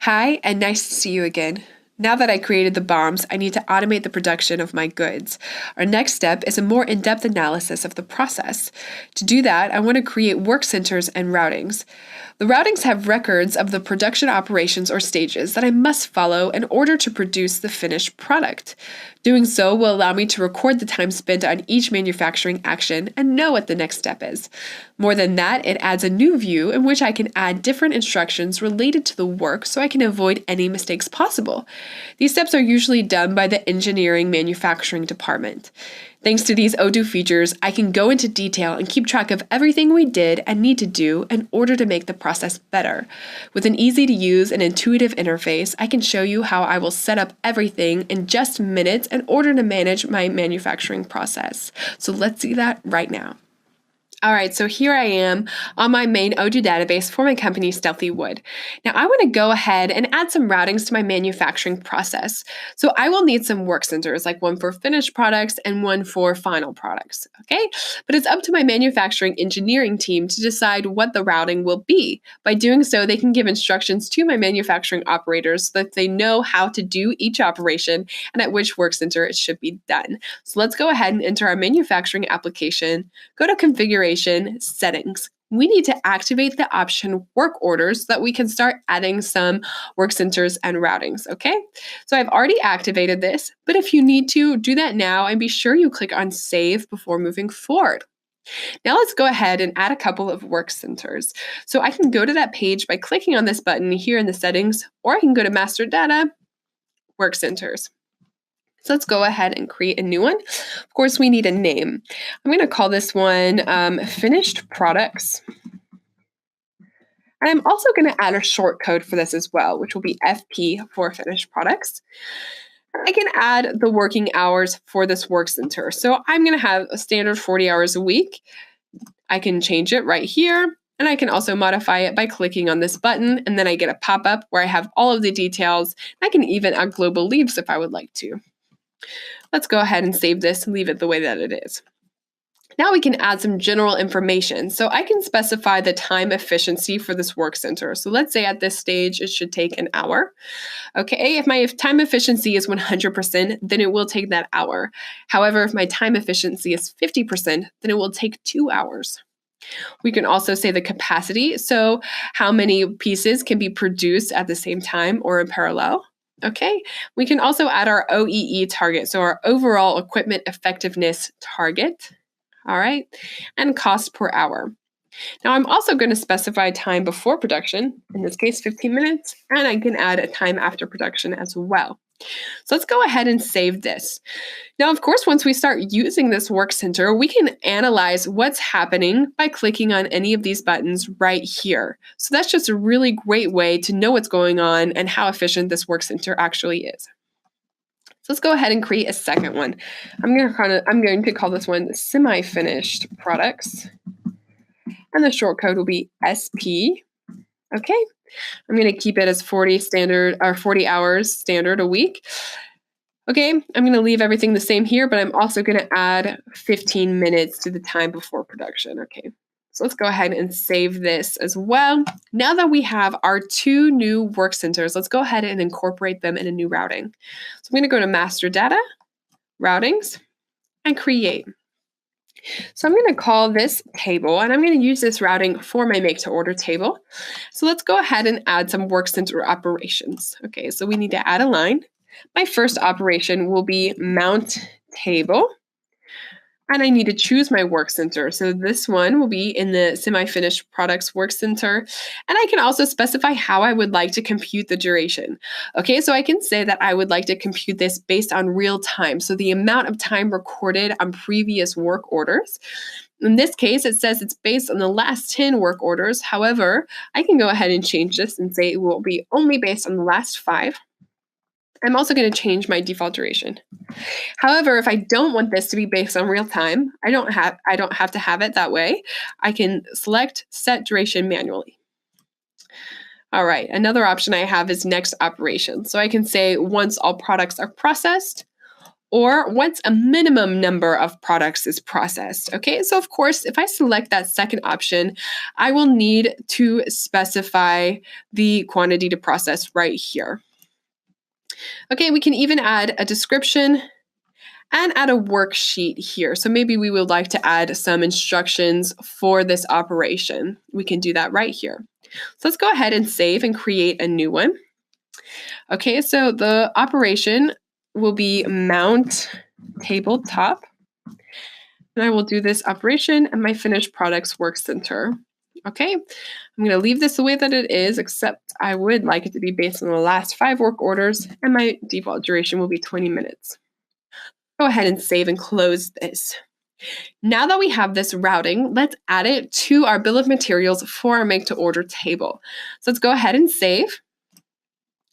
Hi, and nice to see you again. Now that I created the bombs, I need to automate the production of my goods. Our next step is a more in-depth analysis of the process. To do that, I want to create work centers and routings. The routings have records of the production operations or stages that I must follow in order to produce the finished product. Doing so will allow me to record the time spent on each manufacturing action and know what the next step is. More than that, it adds a new view in which I can add different instructions related to the work so I can avoid any mistakes possible. These steps are usually done by the engineering manufacturing department. Thanks to these Odoo features, I can go into detail and keep track of everything we did and need to do in order to make the process better. With an easy-to-use and intuitive interface, I can show you how I will set up everything in just minutes in order to manage my manufacturing process. So let's see that right now. All right, so here I am on my main Odoo database for my company, Stealthy Wood. Now I want to go ahead and add some routings to my manufacturing process. So I will need some work centers, like one for finished products and one for final products, okay? But it's up to my manufacturing engineering team to decide what the routing will be. By doing so, they can give instructions to my manufacturing operators so that they know how to do each operation and at which work center it should be done. So let's go ahead and enter our manufacturing application, go to configuration, settings. We need to activate the option work orders so that we can start adding some work centers and routings, okay? So I've already activated this, but if you need to, do that now and be sure you click on save before moving forward. Now let's go ahead and add a couple of work centers. So I can go to that page by clicking on this button here in the settings, or I can go to master data, work centers. So let's go ahead and create a new one. Of course, we need a name. I'm going to call this one Finished Products. And I'm also going to add a short code for this as well, which will be FP for Finished Products. I can add the working hours for this work center. So I'm going to have a standard 40 hours a week. I can change it right here. And I can also modify it by clicking on this button. And then I get a pop-up where I have all of the details. I can even add global leaves if I would like to. Let's go ahead and save this and leave it the way that it is. Now we can add some general information. So I can specify the time efficiency for this work center. So let's say at this stage, it should take an hour. Okay, if my time efficiency is 100%, then it will take that hour. However, if my time efficiency is 50%, then it will take 2 hours. We can also say the capacity. So how many pieces can be produced at the same time or in parallel. Okay, we can also add our OEE target, so our overall equipment effectiveness target, all right, and cost per hour. Now I'm also going to specify time before production, in this case 15 minutes, and I can add a time after production as well. So let's go ahead and save this. Now, of course, once we start using this work center, we can analyze what's happening by clicking on any of these buttons right here. So that's just a really great way to know what's going on and how efficient this work center actually is. So let's go ahead and create a second one. I'm going to call this one semi-finished products. And the short code will be SP. Okay. I'm going to keep it as 40 hours standard a week. Okay, I'm going to leave everything the same here, but I'm also going to add 15 minutes to the time before production. Okay, so let's go ahead and save this as well. Now that we have our 2 new work centers, let's go ahead and incorporate them in a new routing. So I'm going to go to master data, routings, and create. So I'm going to call this table, and I'm going to use this routing for my make to order table. So let's go ahead and add some work center operations. Okay, so we need to add a line. My first operation will be mount table, and I need to choose my work center. So this one will be in the semi-finished products work center, and I can also specify how I would like to compute the duration. Okay, so I can say that I would like to compute this based on real time, so the amount of time recorded on previous work orders. In this case, it says it's based on the last 10 work orders. However, I can go ahead and change this and say it will be only based on the last 5. I'm also going to change my default duration. However, if I don't want this to be based on real time, I don't have to have it that way. I can select set duration manually. All right, another option I have is next operation. So I can say once all products are processed, or once a minimum number of products is processed. Okay, so of course, if I select that second option, I will need to specify the quantity to process right here. Okay, we can even add a description and add a worksheet here. So maybe we would like to add some instructions for this operation. We can do that right here. So let's go ahead and save and create a new one. Okay, so the operation will be mount tabletop. And I will do this operation and my finished products work center. Okay, I'm going to leave this the way that it is, except I would like it to be based on the last 5 work orders, and my default duration will be 20 minutes. Go ahead and save and close this. Now that we have this routing, let's add it to our bill of materials for our make to order table. So let's go ahead and save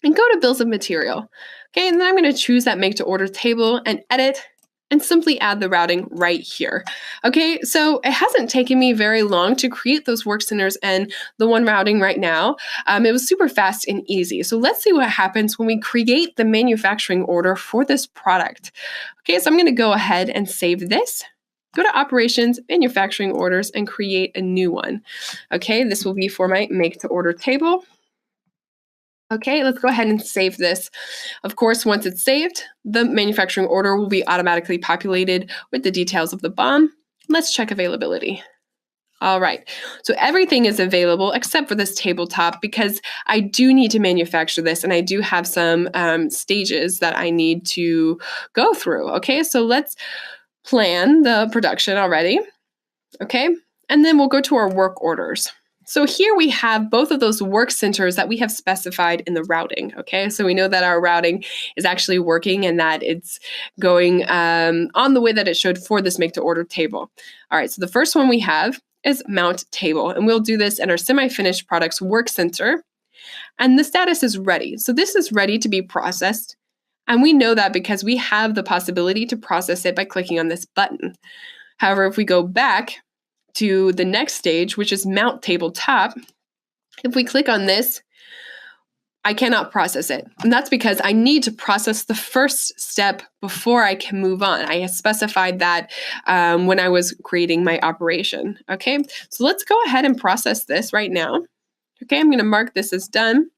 and go to bills of material. Okay, and then I'm going to choose that make to order table and edit and simply add the routing right here. Okay, so it hasn't taken me very long to create those work centers and the one routing right now. It was super fast and easy. So let's see what happens when we create the manufacturing order for this product. Okay, so I'm gonna go ahead and save this. Go to Operations, Manufacturing Orders, and create a new one. Okay, this will be for my make to order table. Okay, let's go ahead and save this. Of course, once it's saved, the manufacturing order will be automatically populated with the details of the BOM. Let's check availability. All right, so everything is available except for this tabletop because I do need to manufacture this and I do have some stages that I need to go through. Okay, so let's plan the production already. Okay, and then we'll go to our work orders. So here we have both of those work centers that we have specified in the routing, okay? So we know that our routing is actually working and that it's going on the way that it should for this make to order table. All right, so the first one we have is mount table, and we'll do this in our semi-finished products work center, and the status is ready. So this is ready to be processed, and we know that because we have the possibility to process it by clicking on this button. However, if we go back to the next stage, which is mount tabletop, if we click on this, I cannot process it. And that's because I need to process the first step before I can move on. I specified that when I was creating my operation. Okay, so let's go ahead and process this right now. Okay, I'm going to mark this as done.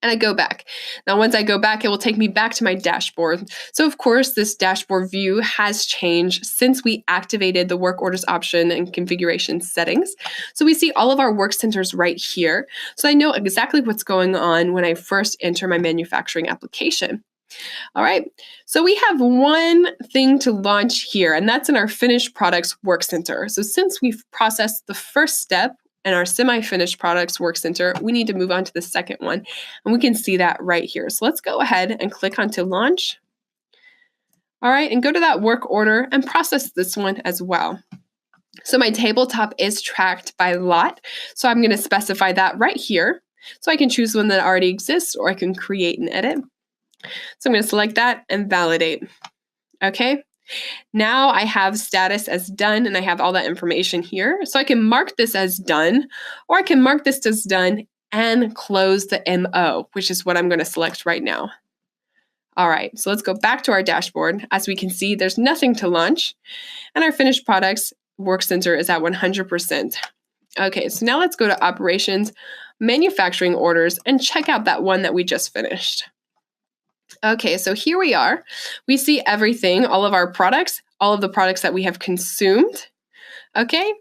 And I go back. Now, once I go back, it will take me back to my dashboard. So of course, this dashboard view has changed since we activated the work orders option and configuration settings. So we see all of our work centers right here. So I know exactly what's going on when I first enter my manufacturing application. All right, so we have one thing to launch here, and that's in our finished products work center. So since we've processed the first step, and our semi-finished products work center, we need to move on to the second one. And we can see that right here. So let's go ahead and click on to launch. All right, and go to that work order and process this one as well. So my tabletop is tracked by lot. So I'm going to specify that right here. So I can choose one that already exists or I can create and edit. So I'm going to select that and validate. Okay. Now I have status as done and I have all that information here. So I can mark this as done, or I can mark this as done and close the MO, which is what I'm going to select right now. All right, so let's go back to our dashboard. As we can see, there's nothing to launch, and our finished products work center is at 100%. Okay, so now let's go to operations, manufacturing orders, and check out that one that we just finished. Okay, so here we are. We see everything, all of our products, all of the products that we have consumed. Okay,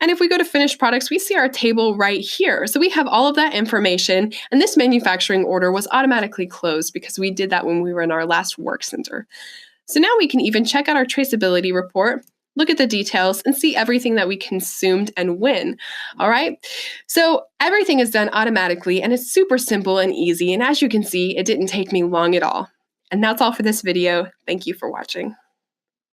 and if we go to finished products, we see our table right here. So we have all of that information, and this manufacturing order was automatically closed because we did that when we were in our last work center. So now we can even check out our traceability report, look at the details, and see everything that we consumed and when. All right, so everything is done automatically, and it's super simple and easy. And as you can see, it didn't take me long at all. And that's all for this video. Thank you for watching.